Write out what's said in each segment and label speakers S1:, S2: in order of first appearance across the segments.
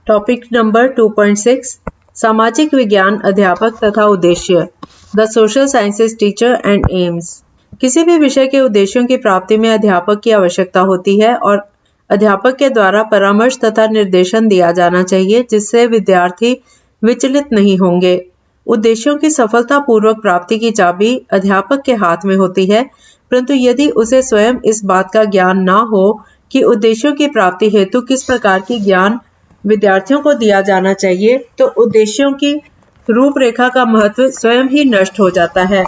S1: Topic number 2.6 सामाजिक विज्ञान अध्यापक तथा उद्देश्य the social sciences teacher and AIIMS. किसी भी विषय के उद्देश्यों की प्राप्ति में अध्यापक की आवश्यकता होती है और अध्यापक के द्वारा परामर्श तथा निर्देशन दिया जाना चाहिए जिससे विद्यार्थी विचलित नहीं होंगे। उद्देश्यों की सफलतापूर्वक प्राप्ति की चाबी अध्यापक के हाथ में होती है, परंतु यदि उसे स्वयं इस बात का ज्ञान न हो कि उद्देश्यों की प्राप्ति हेतु किस प्रकार की ज्ञान विद्यार्थियों को दिया जाना चाहिए, तो उद्देश्यों की रूपरेखा का महत्व स्वयं ही नष्ट हो जाता है।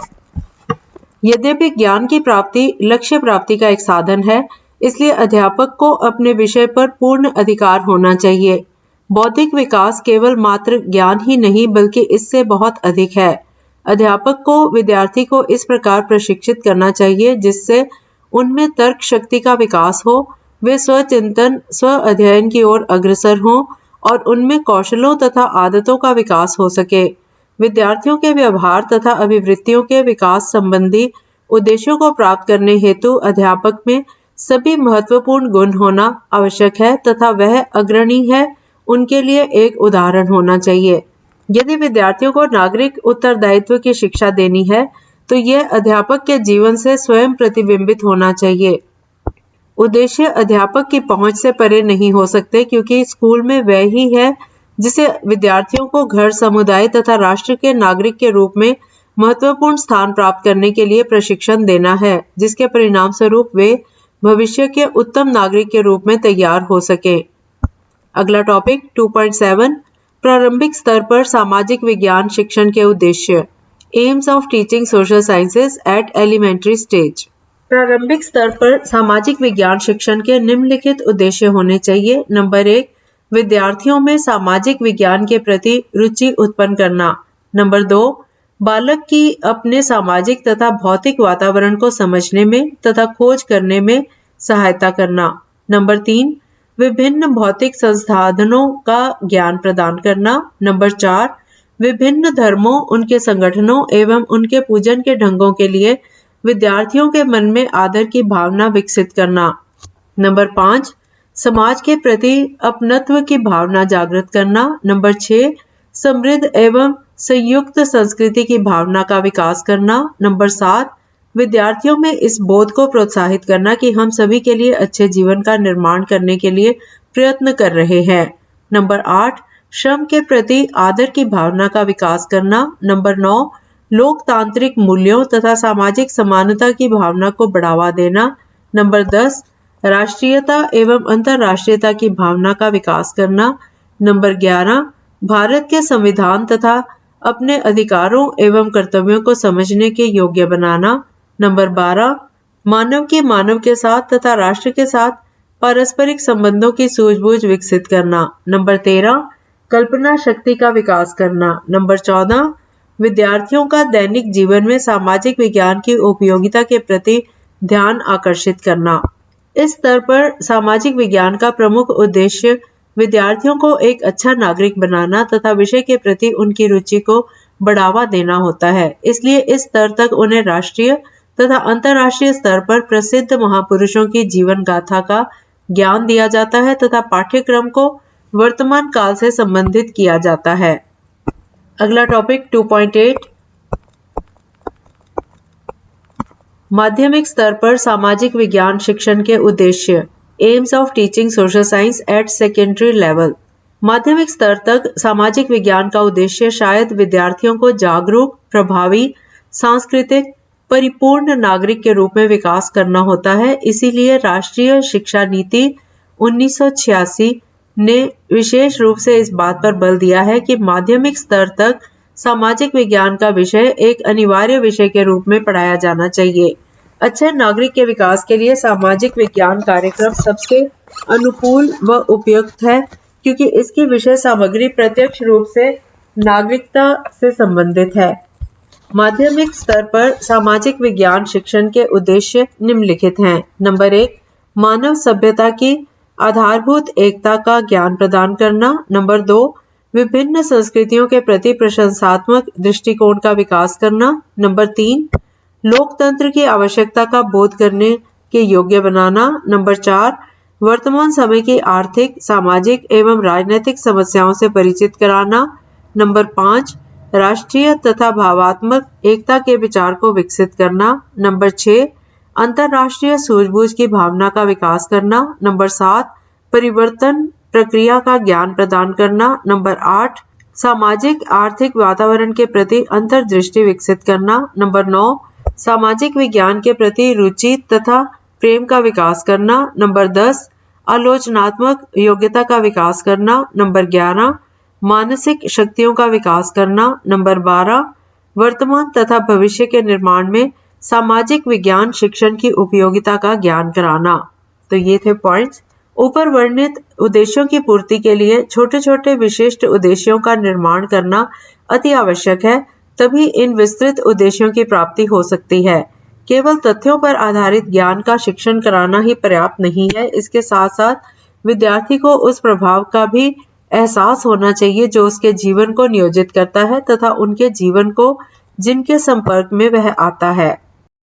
S1: यद्यपि ज्ञान की प्राप्ति लक्ष्य प्राप्ति का एक साधन है, इसलिए अध्यापक को अपने विषय पर पूर्ण अधिकार होना चाहिए। बौद्धिक विकास केवल मात्र ज्ञान ही नहीं बल्कि इससे बहुत अधिक है। अध्यापक को विद्यार्थी को इस प्रकार प्रशिक्षित करना चाहिए जिससे उनमें तर्क शक्ति का विकास हो, वे स्वचिंतन स्व अध्ययन की ओर अग्रसर हों और उनमें कौशलों तथा आदतों का विकास हो सके। विद्यार्थियों के व्यवहार तथा अभिवृत्तियों के विकास संबंधी उद्देश्यों को प्राप्त करने हेतु अध्यापक में सभी महत्वपूर्ण गुण होना आवश्यक है तथा वह अग्रणी है उनके लिए एक उदाहरण होना चाहिए। यदि विद्यार्थियों को नागरिक उत्तरदायित्व की शिक्षा देनी है तो यह अध्यापक के जीवन से स्वयं प्रतिबिंबित होना चाहिए। उद्देश्य अध्यापक की पहुंच से परे नहीं हो सकते क्योंकि स्कूल में वह ही है जिसे विद्यार्थियों को घर, समुदाय तथा राष्ट्र के नागरिक के रूप में महत्वपूर्ण स्थान प्राप्त करने के लिए प्रशिक्षण देना है, जिसके परिणाम स्वरूप वे भविष्य के उत्तम नागरिक के रूप में तैयार हो सके। अगला टॉपिक 2.7 प्रारंभिक स्तर पर सामाजिक विज्ञान शिक्षण के उद्देश्य aims of teaching social sciences at elementary stage. प्रारंभिक स्तर पर सामाजिक विज्ञान शिक्षण के निम्नलिखित उद्देश्य होने चाहिए। नंबर 1, विद्यार्थियों में सामाजिक विज्ञान के प्रति रुचि उत्पन्न करना। नंबर 2, बालक की अपने सामाजिक तथा भौतिक वातावरण को समझने में तथा खोज करने में सहायता करना। नंबर 3, विभिन्न भौतिक संसाधनों का ज्ञान प्रदान करना। नंबर 4, विभिन्न धर्मों, उनके संगठनों एवं उनके पूजन के ढंगों के लिए विद्यार्थियों के मन में आदर की भावना विकसित करना। नंबर 5, समाज के प्रति अपनत्व की भावना जागृत करना। नंबर 6, समृद्ध एवं संयुक्त संस्कृति की भावना का विकास करना। नंबर 7, विद्यार्थियों में इस बोध को प्रोत्साहित करना कि हम सभी के लिए अच्छे जीवन का निर्माण करने के लिए प्रयत्न कर रहे हैं। नंबर 8, श्रम के प्रति आदर की भावना का विकास करना। नंबर 9, लोकतांत्रिक मूल्यों तथा सामाजिक समानता की भावना को बढ़ावा देना। नंबर 10, राष्ट्रीयता एवं अंतर्राष्ट्रीयता की भावना का विकास करना। नंबर 11, भारत के संविधान तथा अपने अधिकारों एवं कर्तव्यों को समझने के योग्य बनाना। नंबर 12, मानव के मानव के साथ तथा राष्ट्र के साथ पारस्परिक संबंधों की सूझबूझ विकसित करना। नंबर 13, कल्पना शक्ति का विकास करना। नंबर 14, विद्यार्थियों का दैनिक जीवन में सामाजिक विज्ञान की उपयोगिता के प्रति ध्यान आकर्षित करना। इस स्तर पर सामाजिक विज्ञान का प्रमुख उद्देश्य विद्यार्थियों को एक अच्छा नागरिक बनाना तथा विषय के प्रति उनकी रुचि को बढ़ावा देना होता है। इसलिए इस स्तर तक उन्हें राष्ट्रीय तथा अंतर्राष्ट्रीय स्तर पर प्रसिद्ध महापुरुषों की जीवन गाथा का ज्ञान दिया जाता है तथा पाठ्यक्रम को वर्तमान काल से संबंधित किया जाता है। अगला टॉपिक 2.8 माध्यमिक स्तर पर सामाजिक विज्ञान शिक्षण के उद्देश्य aims of teaching social science at secondary level. माध्यमिक स्तर तक सामाजिक विज्ञान का उद्देश्य शायद विद्यार्थियों को जागरूक, प्रभावी, सांस्कृतिक, परिपूर्ण नागरिक के रूप में विकास करना होता है। इसीलिए राष्ट्रीय शिक्षा नीति 1986 ने विशेष रूप से इस बात पर बल दिया है कि माध्यमिक स्तर तक सामाजिक विज्ञान का विषय एक अनिवार्य विषय के रूप में पढ़ाया जाना चाहिए। अच्छे नागरिक के विकास के लिए सामाजिक विज्ञान कार्यक्रम सबसे अनुकूल व उपयुक्त है क्योंकि इसकी विषय सामग्री प्रत्यक्ष रूप से नागरिकता से संबंधित है। माध्यमिक स्तर पर सामाजिक विज्ञान शिक्षण के उद्देश्य निम्नलिखित हैं। नंबर 1, मानव सभ्यता की आधारभूत एकता का ज्ञान प्रदान करना। नंबर 2, विभिन्न संस्कृतियों के प्रति प्रशंसात्मक दृष्टिकोण का विकास करना। नंबर 3, लोकतंत्र की आवश्यकता का बोध करने के योग्य बनाना। नंबर 4, वर्तमान समय की आर्थिक, सामाजिक एवं राजनीतिक समस्याओं से परिचित कराना। नंबर 5, राष्ट्रीय तथा भावात्मक एकता के विचार को विकसित करना। नंबर 6, अंतर्राष्ट्रीय सूझबूझ की भावना का विकास करना। नंबर 7, परिवर्तन प्रक्रिया का ज्ञान प्रदान करना। नंबर 8, सामाजिक आर्थिक वातावरण के प्रति अंतर्दृष्टि विकसित करना। नंबर 9, सामाजिक विज्ञान के प्रति रुचि तथा प्रेम का विकास करना। नंबर 10, आलोचनात्मक योग्यता का विकास करना। नंबर 11, मानसिक शक्तियों का विकास करना। नंबर 12, वर्तमान तथा भविष्य के निर्माण में सामाजिक विज्ञान शिक्षण की उपयोगिता का ज्ञान कराना। तो ये थे पॉइंट्स। ऊपर वर्णित उद्देश्यों की पूर्ति के लिए छोटे छोटे विशिष्ट उद्देश्यों का निर्माण करना अति आवश्यक है, तभी इन विस्तृत उद्देश्यों की प्राप्ति हो सकती है। केवल तथ्यों पर आधारित ज्ञान का शिक्षण कराना ही पर्याप्त नहीं है, इसके साथ साथ विद्यार्थी को उस प्रभाव का भी एहसास होना चाहिए जो उसके जीवन को नियोजित करता है तथा उनके जीवन को जिनके संपर्क में वह आता है।